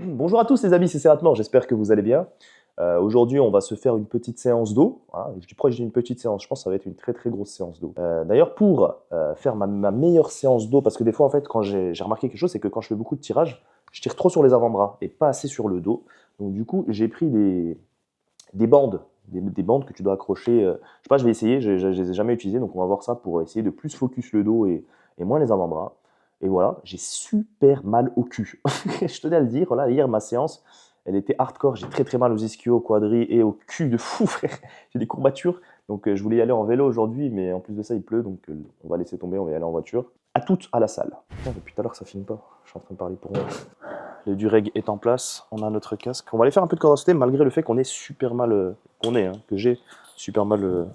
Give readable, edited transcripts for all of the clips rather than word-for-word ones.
Bonjour à tous les amis, c'est Serhatmor, j'espère que vous allez bien. Aujourd'hui, on va se faire une petite séance d'eau. Hein. Je dis pourquoi je dis une petite séance, je pense que ça va être une très très grosse séance d'eau. D'ailleurs, pour faire ma meilleure séance d'eau, parce que des fois, en fait, quand j'ai remarqué quelque chose, c'est que quand je fais beaucoup de tirage, je tire trop sur les avant-bras et pas assez sur le dos. Donc du coup, j'ai pris des bandes, des bandes que tu dois accrocher. Je sais pas, je vais essayer, je ne les ai jamais utilisées, donc on va voir ça pour essayer de plus focus le dos et moins les avant-bras. Et voilà, j'ai super mal au cul. Je tenais à le dire, voilà, hier ma séance, elle était hardcore, j'ai très très mal aux ischios, au quadri et au cul de fou, frère. J'ai des courbatures, donc je voulais y aller en vélo aujourd'hui, mais en plus de ça, il pleut, donc on va laisser tomber, on va y aller en voiture. À toutes à la salle. Putain, depuis tout à l'heure, ça filme pas. Je suis en train de parler pour moi. Le Dureg est en place, on a notre casque. On va aller faire un peu de corde à sauter malgré le fait qu'on est super mal, que j'ai super mal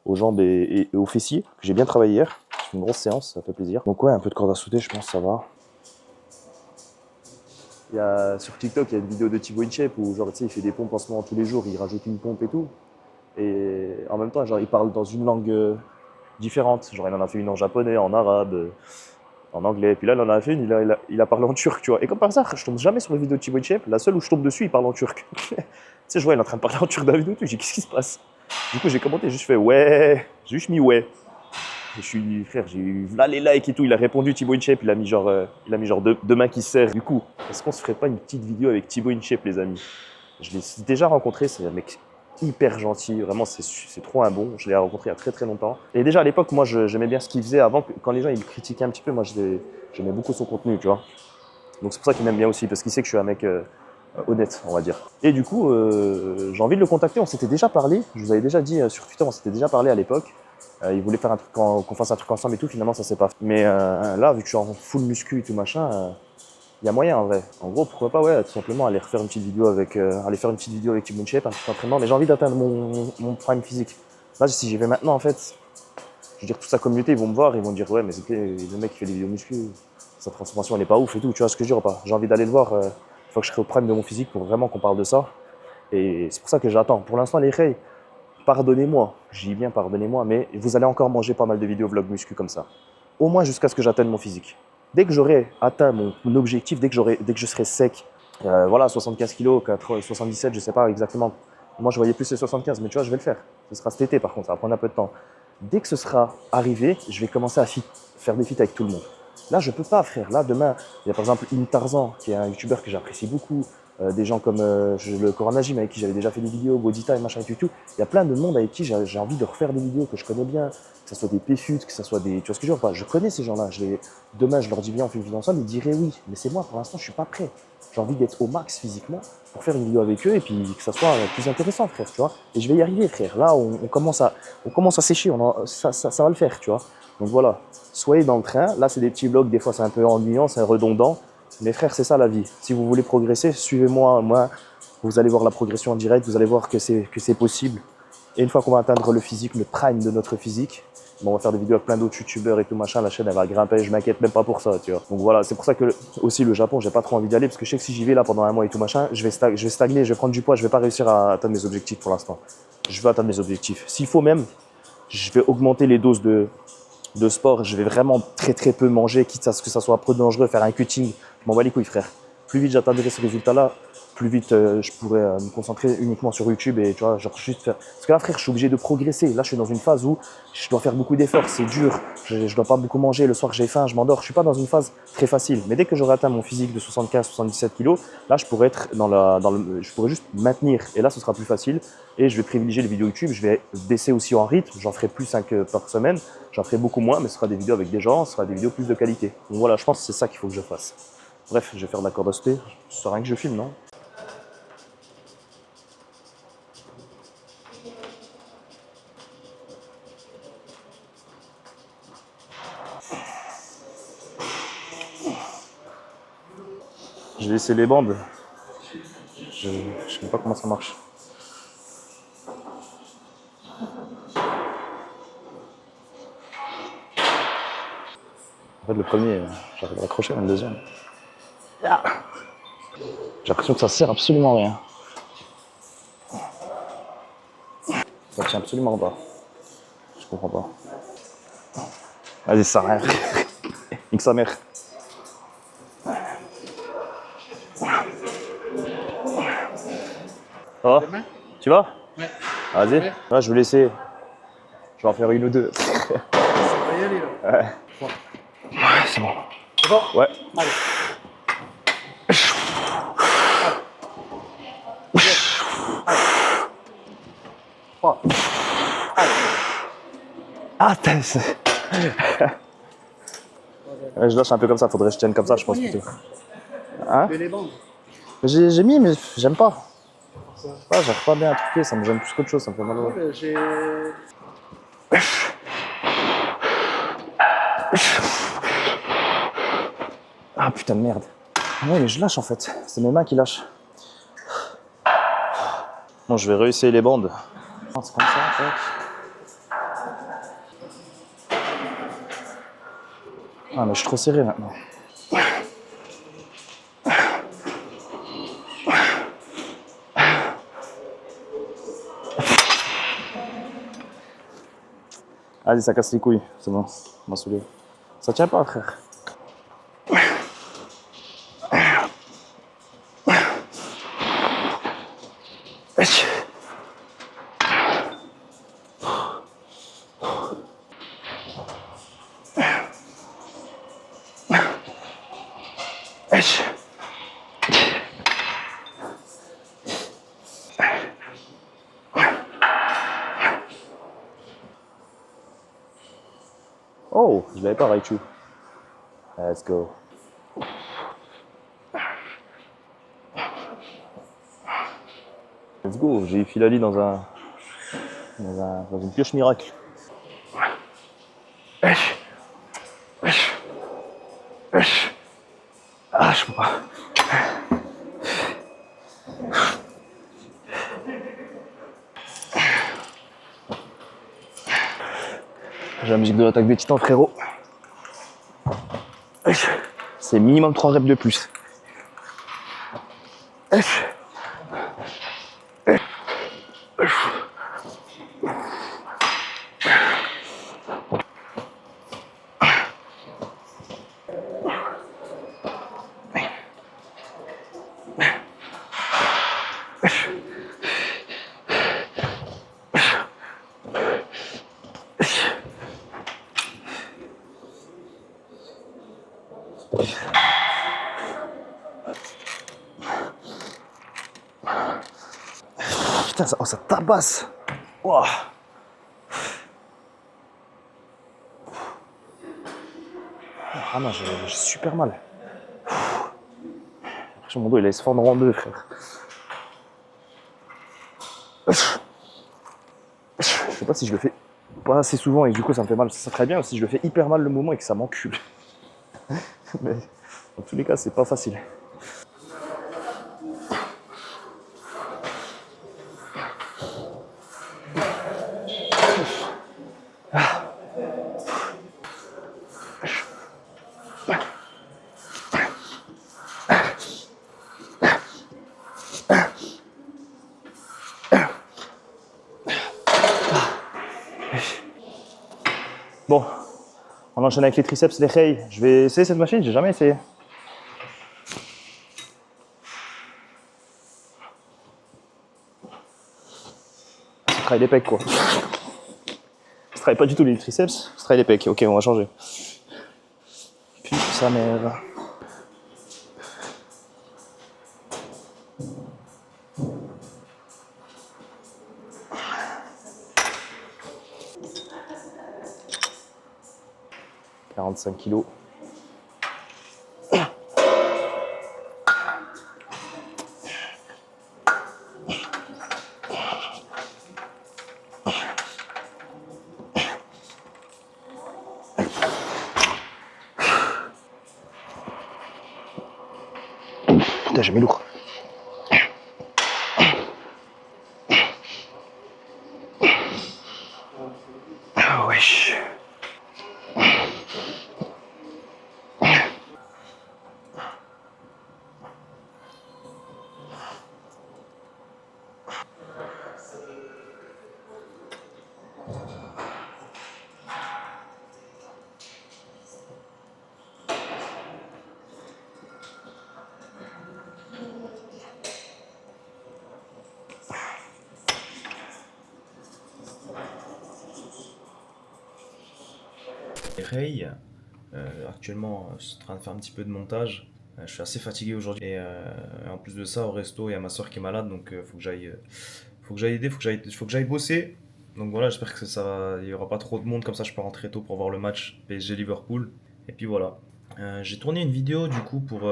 aux jambes et aux fessiers, que j'ai bien travaillé hier. C'est une grosse séance, ça fait plaisir. Donc ouais, un peu de corde à sauter, je pense que ça va. Sur TikTok, il y a une vidéo de Thibaut InShape où genre, tu sais, il fait des pompes en ce moment tous les jours, il rajoute une pompe et tout. Et en même temps, genre, il parle dans une langue différente. Genre, il en a fait une en japonais, en arabe, en anglais. Puis là, il en a fait une, il a parlé en turc, tu vois. Et comme par hasard, je tombe jamais sur les vidéos de Thibaut InShape. La seule où je tombe dessus, il parle en turc. Tu sais, je vois, il est en train de parler en turc dans la vidéo, j'ai dit, qu'est-ce qui se passe? Du coup, j'ai commenté, j'ai juste fait ouais, j'ai juste mis ouais. Et je suis, frère, j'ai eu là les likes et tout. Il a répondu Thibaut InShape, il a mis genre deux mains qui se serrent. Du coup, est-ce qu'on se ferait pas une petite vidéo avec Thibaut InShape, les amis? Je l'ai déjà rencontré, c'est un mec hyper gentil, vraiment c'est trop un bon. Je l'ai rencontré il y a très très longtemps. Et déjà à l'époque, moi j'aimais bien ce qu'il faisait avant, quand les gens ils me critiquaient un petit peu, moi j'aimais beaucoup son contenu, tu vois. Donc c'est pour ça qu'il m'aime bien aussi, parce qu'il sait que je suis un mec honnête, on va dire. Et du coup, j'ai envie de le contacter, on s'était déjà parlé, je vous avais déjà dit sur Twitter, on s'était déjà parlé à l'époque. Il voulait faire un truc, qu'on fasse un truc ensemble et tout, finalement ça s'est pas fait. Mais là, vu que je suis en full muscu et tout machin, il y a moyen en vrai. En gros, pourquoi pas, ouais, tout simplement aller refaire une petite vidéo avec, aller faire une petite vidéo avec Thibaut InShape, un petit entraînement. Mais j'ai envie d'atteindre mon prime physique. Là, si j'y vais maintenant, en fait, je veux dire, toute sa communauté, ils vont me voir, ils vont me dire, ouais, mais c'est le mec qui fait des vidéos muscu, sa transformation, elle n'est pas ouf et tout. Tu vois ce que je veux dire ou pas? J'ai envie d'aller le voir, une fois que je serai au prime de mon physique pour vraiment qu'on parle de ça. Et c'est pour ça que j'attends. Pour l'instant, les Ray, pardonnez-moi, j'y viens, pardonnez-moi, mais vous allez encore manger pas mal de vidéos vlog muscu comme ça. Au moins jusqu'à ce que j'atteigne mon physique. Dès que j'aurai atteint mon objectif, dès que je serai sec, voilà, 75 kg, 77, je sais pas exactement. Moi, je voyais plus les 75, mais tu vois, je vais le faire. Ce sera cet été, par contre, ça va prendre un peu de temps. Dès que ce sera arrivé, je vais commencer à faire des feats avec tout le monde. Là, je peux pas, frère. Là, demain, il y a par exemple Tarzan, qui est un youtubeur que j'apprécie beaucoup. Des gens comme le Coranajim, avec qui j'avais déjà fait des vidéos, Bodita et machin et tout. Il y a plein de monde avec qui j'ai envie de refaire des vidéos que je connais bien, que ce soit des PFUT, que ce soit des. Tu vois ce que je veux dire? Je connais ces gens-là. Demain, je leur dis viens, on fait une vidéo ensemble, ils diraient oui. Mais c'est moi, pour l'instant, je suis pas prêt. J'ai envie d'être au max physiquement pour faire une vidéo avec eux et puis que ça soit plus intéressant, frère, tu vois. Et je vais y arriver, frère. Là, on commence à sécher, ça va le faire, tu vois. Donc voilà, soyez dans le train. Là, c'est des petits vlogs, des fois c'est un peu ennuyant, c'est redondant. Mais frère, c'est ça la vie. Si vous voulez progresser, suivez-moi. Moi, vous allez voir la progression en direct, vous allez voir que c'est possible. Et une fois qu'on va atteindre le physique, le prime de notre physique, bon, on va faire des vidéos avec plein d'autres youtubeurs et tout machin, la chaîne elle va grimper, je m'inquiète même pas pour ça, tu vois. Donc voilà, c'est pour ça que aussi le Japon, j'ai pas trop envie d'y aller parce que je sais que si j'y vais là pendant un mois et tout machin, je vais stagner, je vais prendre du poids, je vais pas réussir à atteindre mes objectifs pour l'instant. Je vais atteindre mes objectifs. S'il faut même, je vais augmenter les doses de sport, je vais vraiment très très peu manger, quitte à ce que ça soit trop dangereux, faire un cutting, je m'en bats les couilles, frère. Plus vite j'atteindrai ce résultat-là, plus vite je pourrais me concentrer uniquement sur YouTube et tu vois, genre juste faire. Parce que là, frère, je suis obligé de progresser. Là, je suis dans une phase où je dois faire beaucoup d'efforts, c'est dur, je dois pas beaucoup manger. Le soir, j'ai faim, je m'endors. Je suis pas dans une phase très facile. Mais dès que j'aurai atteint mon physique de 75-77 kg, là, je pourrais être je pourrais juste maintenir. Et là, ce sera plus facile. Et je vais privilégier les vidéos YouTube. Je vais baisser aussi en rythme. J'en ferai plus 5 par semaine. J'en ferai beaucoup moins, mais ce sera des vidéos avec des gens, ce sera des vidéos plus de qualité. Donc voilà, je pense que c'est ça qu'il faut que je fasse. Bref, je vais faire de la corde à sauter. C'est rien que je filme, non? J'ai laissé les bandes. Je sais même pas comment ça marche. En fait, le premier, j'arrive à l'accrocher, mais le deuxième. Ah, j'ai l'impression que ça sert absolument à rien. Ça tient absolument pas. Je comprends pas. Vas-y, ça sert à rien. Nique sa mère. Ça va? Demain? Tu vas? Ouais. Vas-y. Ouais. Ouais, je vais laisser. Je vais en faire une ou deux. Ça va y aller là. Ouais. Bon. Ouais, c'est bon. C'est bon? Ouais. Allez. Trois. Ah, ouais, je lâche un peu comme ça, faudrait que je tienne comme ça, je pense plutôt. Hein? Mais les bandes. J'ai mis, mais j'aime pas. Ah, j'arrive pas bien à truquer, ça me gêne plus qu'autre chose, ça me fait mal au dos. J'ai. Ah putain de merde. Ouais, mais je lâche en fait, c'est mes mains qui lâchent. Bon, je vais réessayer les bandes. C'est comme ça, tac. Ah, mais je suis trop serré maintenant. Vas-y, ça casse les couilles, c'est bon, on m'a saoulé. Ça tient pas, frère. Oh, je l'avais pas, Raichu. Let's go. Let's go, j'ai eu Filali dans une pioche miracle. Ah, je peux pas. J'ai la musique de l'attaque des titans, frérot. C'est minimum 3 reps de plus. Putain, ça tabasse. Wow. Ah non, j'ai super mal. Mon dos, il allait se fendre en deux, frère. Je sais pas si je le fais pas assez souvent et du coup ça me fait mal. Ça serait bien si je le fais hyper mal le moment et que ça m'encule. Mais dans tous les cas, c'est pas facile. Bon, on enchaîne avec les triceps, les reils. Je vais essayer cette machine, j'ai jamais essayé. Ça travaille les pecs, quoi. Ça travaille pas du tout les triceps, ça travaille les pecs. Ok, on va changer. Puis sa mère. « 45 kilos. Putain, j'ai mis lourd. Ah wesh. Rey. Actuellement, je suis en train de faire un petit peu de montage. Je suis assez fatigué aujourd'hui. Et en plus de ça, au resto, il y a ma soeur qui est malade, donc faut que j'aille aider, faut que j'aille bosser. Donc voilà, j'espère que il y aura pas trop de monde, comme ça je peux rentrer tôt pour voir le match PSG Liverpool. Et puis voilà. J'ai tourné une vidéo du coup pour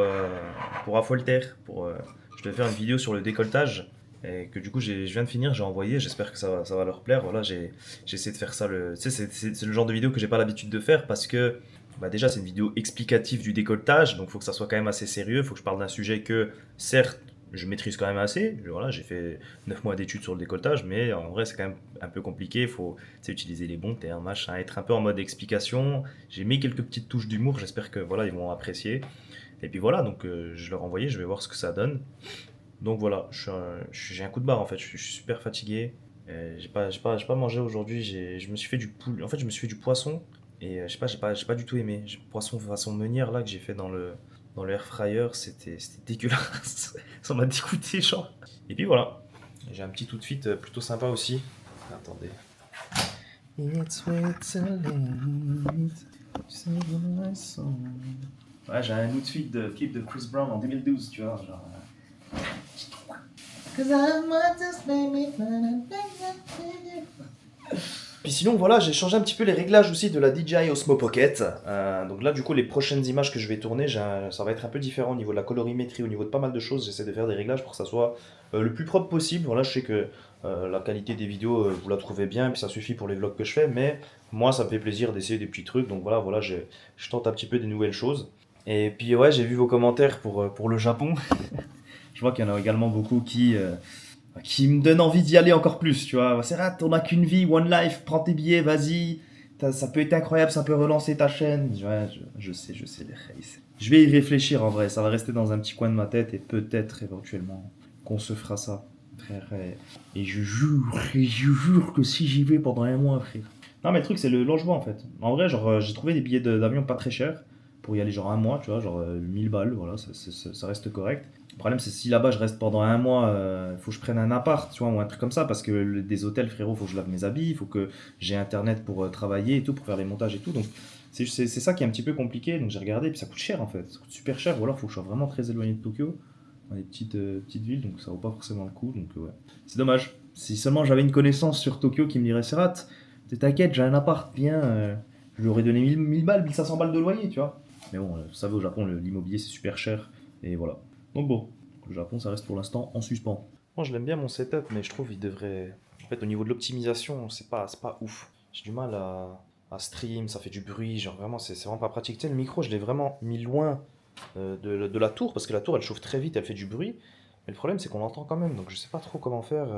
Affolter. Je devais faire une vidéo sur le décolletage. Et que du coup je viens de finir, j'ai envoyé, j'espère que ça va leur plaire. Voilà, j'ai essayé de faire ça. Tu sais, c'est le genre de vidéo que j'ai pas l'habitude de faire parce que bah déjà c'est une vidéo explicative du décolletage, donc il faut que ça soit quand même assez sérieux, il faut que je parle d'un sujet que certes je maîtrise quand même assez. Voilà, j'ai fait 9 mois d'études sur le décolletage, mais en vrai c'est quand même un peu compliqué, il faut utiliser les bons termes, machin, être un peu en mode explication. J'ai mis quelques petites touches d'humour, j'espère que voilà, ils vont apprécier. Et puis voilà, donc je leur ai envoyé, je vais voir ce que ça donne. Donc voilà, j'ai un coup de barre en fait, je suis super fatigué. J'ai pas mangé aujourd'hui, je me suis fait du poulet, en fait je me suis fait du poisson et je sais pas, j'ai pas du tout aimé. Poisson façon meunière là que j'ai fait dans le air fryer, c'était dégueulasse. Ça m'a dégoûté genre. Et puis voilà, j'ai un petit outfit plutôt sympa aussi. Attendez. It's way too late to sing my song. Ouais, j'ai un outfit de clip de Chris Brown en 2012, tu vois, genre. Puis sinon voilà, j'ai changé un petit peu les réglages aussi de la DJI Osmo Pocket. Donc là du coup les prochaines images que je vais tourner, ça va être un peu différent au niveau de la colorimétrie, au niveau de pas mal de choses. J'essaie de faire des réglages pour que ça soit le plus propre possible. Voilà, je sais que la qualité des vidéos vous la trouvez bien, puis ça suffit pour les vlogs que je fais, mais moi ça me fait plaisir d'essayer des petits trucs. Donc voilà, je tente un petit peu des nouvelles choses. Et puis ouais, j'ai vu vos commentaires pour le Japon. Je vois qu'il y en a également beaucoup qui me donnent envie d'y aller encore plus, tu vois. C'est rare, on n'a qu'une vie, one life, prends tes billets, vas-y. Ça peut être incroyable, ça peut relancer ta chaîne. Ouais, je sais, les races. Je vais y réfléchir en vrai, ça va rester dans un petit coin de ma tête et peut-être éventuellement qu'on se fera ça, frère. Et je jure que si j'y vais pendant un mois, frère. Non, mais le truc, c'est le logement en fait. En vrai, genre, j'ai trouvé des billets d'avion pas très chers pour y aller, genre un mois, tu vois, genre 1000 balles, voilà, ça reste correct. Le problème, c'est si là-bas je reste pendant un mois, il faut que je prenne un appart, tu vois, ou un truc comme ça, parce que des hôtels, frérot, il faut que je lave mes habits, il faut que j'ai internet pour travailler et tout, pour faire les montages et tout. Donc, c'est ça qui est un petit peu compliqué. Donc, j'ai regardé, puis ça coûte cher en fait. Ça coûte super cher, ou alors il faut que je sois vraiment très éloigné de Tokyo, dans les petites villes, donc ça vaut pas forcément le coup. Donc, ouais. C'est dommage. Si seulement j'avais une connaissance sur Tokyo qui me dirait, Serrat, t'inquiète, j'ai un appart, viens, je lui aurais donné 1000 balles, 1500 balles de loyer, tu vois. Mais bon, vous savez, au Japon, l'immobilier c'est super cher, et voilà. Donc bon, le Japon, ça reste pour l'instant en suspens. Moi, je l'aime bien mon setup, mais je trouve qu'il devrait... En fait, au niveau de l'optimisation, c'est pas ouf. J'ai du mal à stream, ça fait du bruit, genre vraiment, c'est vraiment pas pratique. Tu sais, le micro, je l'ai vraiment mis loin de la tour, parce que la tour, elle chauffe très vite, elle fait du bruit. Mais le problème, c'est qu'on l'entend quand même, donc je sais pas trop comment faire.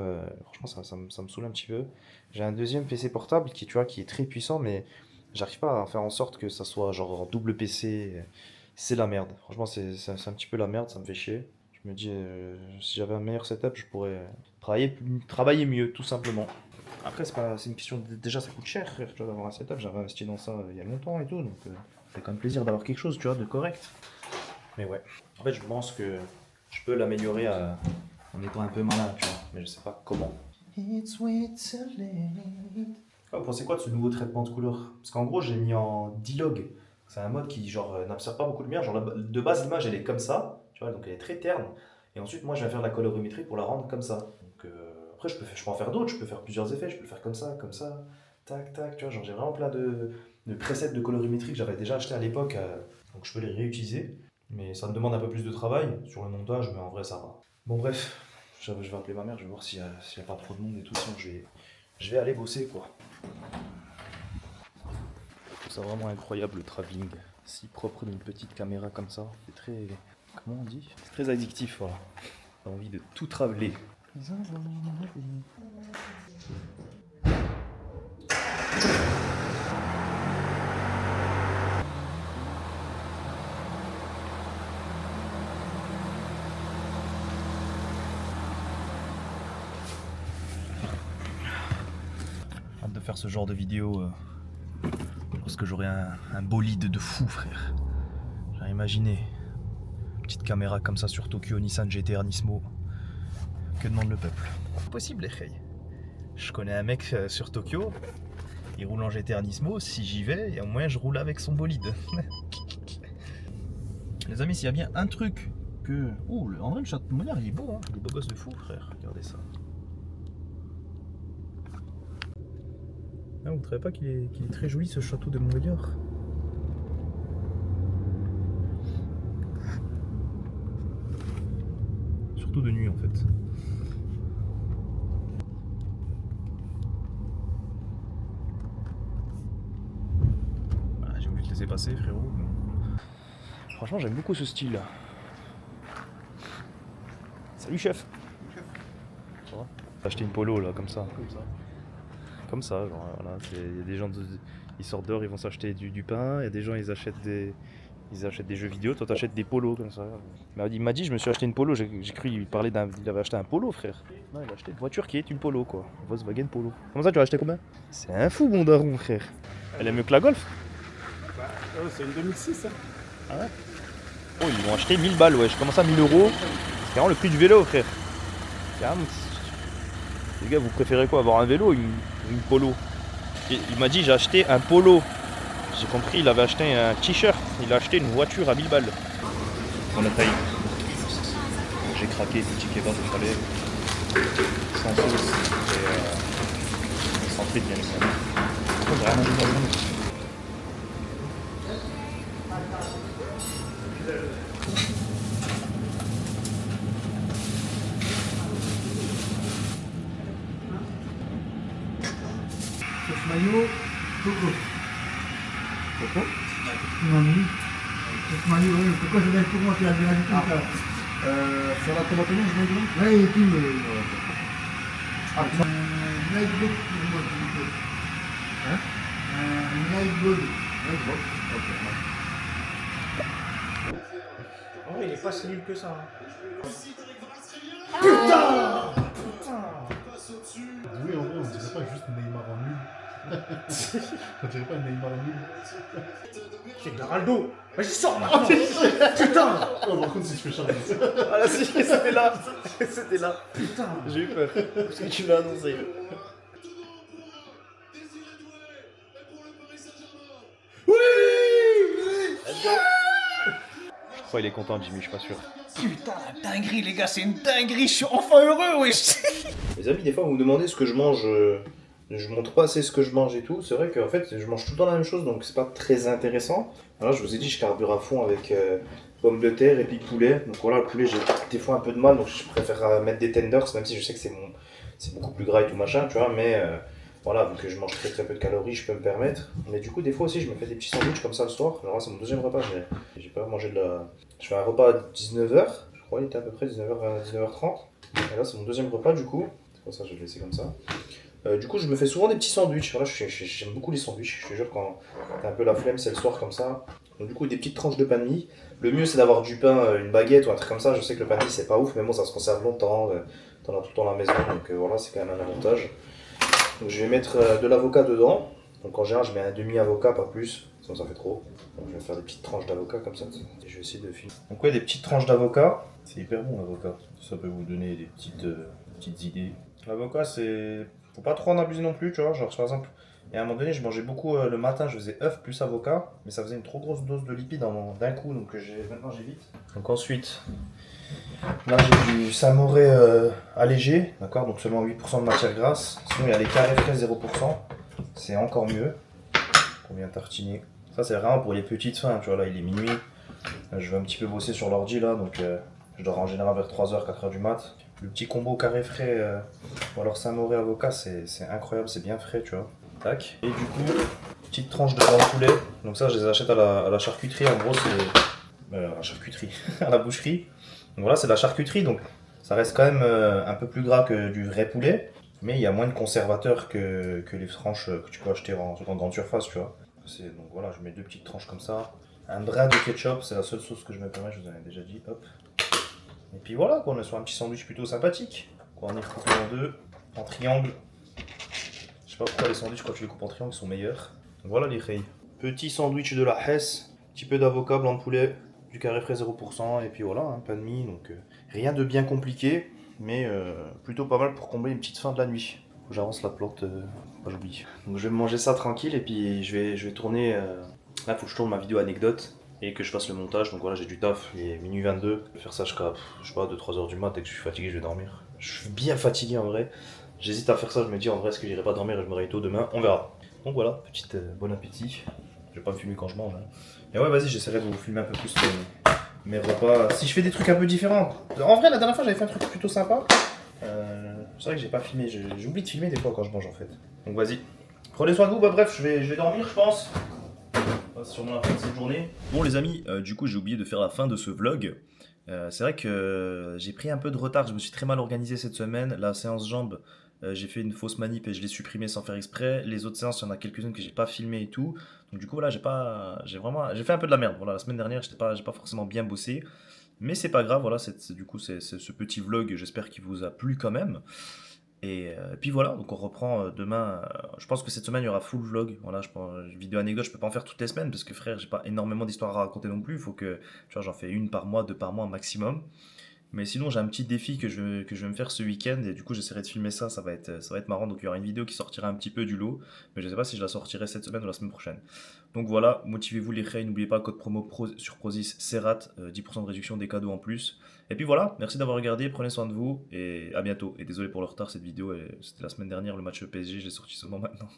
Franchement, ça me saoule un petit peu. J'ai un deuxième PC portable qui, tu vois, qui est très puissant, mais j'arrive pas à faire en sorte que ça soit genre en double PC. C'est la merde. Franchement, c'est un petit peu la merde, ça me fait chier. Je me dis, si j'avais un meilleur setup, je pourrais travailler mieux, tout simplement. Après, c'est une question déjà, ça coûte cher, frère, tu vois, d'avoir un setup. J'avais investi dans ça il y a longtemps et tout, donc ça fait quand même plaisir d'avoir quelque chose, tu vois, de correct. Mais ouais. En fait, je pense que je peux l'améliorer en étant un peu malin, tu vois, mais je sais pas comment. It's way too late. Vous pensez quoi de ce nouveau traitement de couleur? Parce qu'en gros, j'ai mis en D-Log. C'est un mode qui genre n'absorbe pas beaucoup de lumière. Genre de base, l'image elle est comme ça, tu vois, donc elle est très terne. Et ensuite, moi, je vais faire de la colorimétrie pour la rendre comme ça. Donc après, je peux en faire d'autres. Je peux faire plusieurs effets. Je peux le faire comme ça, tac, tac. Tu vois, genre j'ai vraiment plein de presets de colorimétrie que j'avais déjà acheté à l'époque. Donc je peux les réutiliser. Mais ça me demande un peu plus de travail sur le montage, mais en vrai, ça va. Bon, bref, je vais appeler ma mère. Je vais voir s'il y a pas trop de monde et tout. Sinon, je vais aller bosser, quoi. C'est vraiment incroyable le travelling, si propre d'une petite caméra comme ça. C'est très, comment on dit? C'est très addictif, voilà. T'as envie de tout traveler. Hâte de faire ce genre de vidéo lorsque j'aurai un bolide de fou, frère. J'ai imaginé une petite caméra comme ça sur Tokyo, Nissan GT-R Nismo. Que demande le peuple? Possible, les filles. Je connais un mec sur Tokyo, Il roule en GT Nismo, si j'y vais, et au moins je roule avec son bolide. Les amis, s'il y a bien un truc que... Oh, en vrai, le château de Monnières, il est beau, hein. Il est beau gosse de fou, frère. Regardez ça. Ah, vous ne trouvez pas qu'il est très joli, ce château de Montbéliard? Surtout de nuit, en fait. Voilà, j'ai voulu te laisser passer, frérot. Franchement, j'aime beaucoup ce style-là. Salut, chef. Ça va? J'ai acheté une polo, là, comme ça. Comme ça, genre, voilà. Il y a des gens, ils sortent dehors, ils vont s'acheter du pain. Il y a des gens, ils achètent des jeux vidéo. Toi, t'achètes des polos, comme ça. Il m'a dit, je me suis acheté une polo. J'ai cru qu'il parlait il avait acheté un polo, frère. Non, il a acheté une voiture qui est une polo, quoi. Volkswagen Polo. Comment ça, tu as acheté combien? C'est un fou, mon daron, frère. Elle est mieux que la Golf? C'est une 2006, hein. Ah ouais? Oh, ils l'ont acheté 1000 balles, ouais. Je commence à 1000 euros. C'est vraiment le prix du vélo, frère. Carrément. Les gars, vous préférez quoi? Avoir un vélo ou une polo? Il m'a dit, j'ai acheté un polo. J'ai compris, il avait acheté un t-shirt. Il a acheté une voiture à 1000 balles. On a taillé. J'ai craqué, petit kebab, vous savez. Sans sauce et sans frites, bien évidemment. J'ai rien mangé dans le monde. Sauce mayo, coco. Coco? Non, oui. Sauce mayo, oui. Coco, c'est bien pour moi, tu as bien dit ça. Sur la tomate rouge, je mets. Oui, tout le. Night Blood pour moi, s'il vous plaît. Hein? Night Blood. Night Blood. Ok. Oh, il est pas si nul que ça. Putain! Oui, en vrai, on dirait pas juste Neymar en nul. On dirait pas Neymar en nul. C'est Ronaldo. Vas-y, sors maintenant. Putain! Oh, par contre, si tu fais charger. Ah là, c'était là. C'était là. Putain! J'ai eu peur. Parce que tu l'as annoncé. Je crois qu'il est content, Jimmy, je suis pas sûr. Putain, la dinguerie, les gars, c'est une dinguerie. Je suis enfin heureux, wesh! Les amis, des fois, vous me demandez ce que je mange. Je montre pas assez ce que je mange et tout. C'est vrai qu'en fait, je mange tout le temps la même chose, donc c'est pas très intéressant. Alors, je vous ai dit, je carbure à fond avec pommes de terre et puis poulet. Donc voilà, le poulet, j'ai des fois un peu de mal, donc je préfère mettre des tenders, même si je sais que c'est beaucoup plus gras et tout machin, tu vois. Mais voilà, vu que je mange très peu de calories, je peux me permettre. Mais du coup, des fois aussi, je me fais des petits sandwichs comme ça le soir. Alors là, c'est mon deuxième repas. J'ai pas mangé de la. Je fais un repas à 19h, je crois, il était à peu près 19h à 19h30. Et là, c'est mon deuxième repas du coup. C'est pour ça que je vais le laisser comme ça. Du coup, je me fais souvent des petits sandwichs. Voilà, j'aime beaucoup les sandwichs. Je te jure, quand t'as un peu la flemme, c'est le soir comme ça. Donc, du coup, des petites tranches de pain de mie. Le mieux, c'est d'avoir du pain, une baguette ou un truc comme ça. Je sais que le pain de mie, c'est pas ouf, mais bon, ça se conserve longtemps. T'en as tout le temps à la maison, donc voilà, c'est quand même un avantage. Donc, je vais mettre de l'avocat dedans. Donc, en général, je mets un demi-avocat, pas plus. Sinon, ça fait trop. Donc, je vais faire des petites tranches d'avocat comme ça. Et je vais essayer de finir. Donc, ouais, des petites tranches d'avocat. C'est hyper bon, l'avocat. Ça peut vous donner des petites idées. L'avocat, c'est. Faut pas trop en abuser non plus, tu vois. Genre, par exemple, et à un moment donné, je mangeais beaucoup le matin, je faisais œuf plus avocat, mais ça faisait une trop grosse dose de lipides d'un coup, donc maintenant j'évite. Donc ensuite, là j'ai du samouré allégé, d'accord, donc seulement 8% de matière grasse. Sinon, il y a les carrés frais 0%, c'est encore mieux. On vient tartiner. Ça, c'est vraiment pour les petites fins, tu vois. Là, il est minuit. Je vais un petit peu bosser sur l'ordi là, donc je dors en général vers 3h, 4h du mat. Le petit combo carré frais ou alors samouré avocat, c'est incroyable, c'est bien frais, tu vois. Tac. Et du coup, petite tranche de blanc de poulet. Donc ça, je les achète à la charcuterie. En gros, c'est la charcuterie, à la boucherie. Donc voilà, c'est de la charcuterie, donc ça reste quand même un peu plus gras que du vrai poulet, mais il y a moins de conservateurs que les tranches que tu peux acheter en grande surface, tu vois. Donc voilà, je mets deux petites tranches comme ça. Un brin de ketchup, c'est la seule sauce que je me permets, je vous en ai déjà dit. Hop. Et puis voilà, quoi, on est sur un petit sandwich plutôt sympathique. On est coupé en deux, en triangle. Je sais pas pourquoi les sandwichs, quand tu les coupes en triangle, sont meilleurs. Donc voilà les reilles. Petit sandwich de la Hesse, petit peu d'avocat, blanc de poulet, du carré frais 0%, et puis voilà, un pain de mie. Donc rien de bien compliqué, mais plutôt pas mal pour combler une petite faim de la nuit. Faut que j'avance la plante, j'oublie. Donc je vais manger ça tranquille et puis je vais tourner. Là, faut que je tourne ma vidéo anecdote et que je fasse le montage. Donc voilà, j'ai du taf, il est minuit 22. Je vais faire ça jusqu'à, je sais pas, 2-3 heures du mat. Dès que je suis fatigué, je vais dormir. Je suis bien fatigué en vrai. J'hésite à faire ça, je me dis en vrai, est-ce que j'irai pas dormir et je me réveille tôt demain? On verra. Donc voilà, petite bon appétit. Je vais pas me filmer quand je mange. Hein. Et ouais, vas-y, j'essaierai de vous filmer un peu plus mes repas. Si je fais des trucs un peu différents. En vrai, la dernière fois, j'avais fait un truc plutôt sympa. C'est vrai que j'ai pas filmé. J'oublie de filmer des fois quand je mange en fait. Donc vas-y. Prenez soin de vous. Bah bref, je vais dormir, je pense. C'est sûrement la fin de cette journée. Bon les amis, du coup j'ai oublié de faire la fin de ce vlog. C'est vrai que j'ai pris un peu de retard, je me suis très mal organisé cette semaine. La séance jambes, j'ai fait une fausse manip et je l'ai supprimée sans faire exprès. Les autres séances, il y en a quelques-unes que j'ai pas filmées et tout. Donc du coup voilà, j'ai fait un peu de la merde. Voilà, la semaine dernière, j'ai pas forcément bien bossé. Mais c'est pas grave, voilà, du coup c'est ce petit vlog, j'espère qu'il vous a plu quand même. Et puis voilà, donc on reprend demain. Je pense que cette semaine il y aura full vlog. Voilà, vidéo anecdote, je peux pas en faire toutes les semaines parce que frère, j'ai pas énormément d'histoires à raconter non plus. Il faut que, tu vois, j'en fais une par mois, deux par mois maximum. Mais sinon, j'ai un petit défi que je vais me faire ce week-end et du coup, j'essaierai de filmer ça. Ça va être marrant. Donc il y aura une vidéo qui sortira un petit peu du lot, mais je sais pas si je la sortirai cette semaine ou la semaine prochaine. Donc voilà, motivez-vous les frères. N'oubliez pas code promo sur Prozis Serrat, 10% de réduction, des cadeaux en plus. Et puis voilà, merci d'avoir regardé, prenez soin de vous et à bientôt. Et désolé pour le retard, cette vidéo, c'était la semaine dernière, le match PSG, je l'ai sorti seulement maintenant.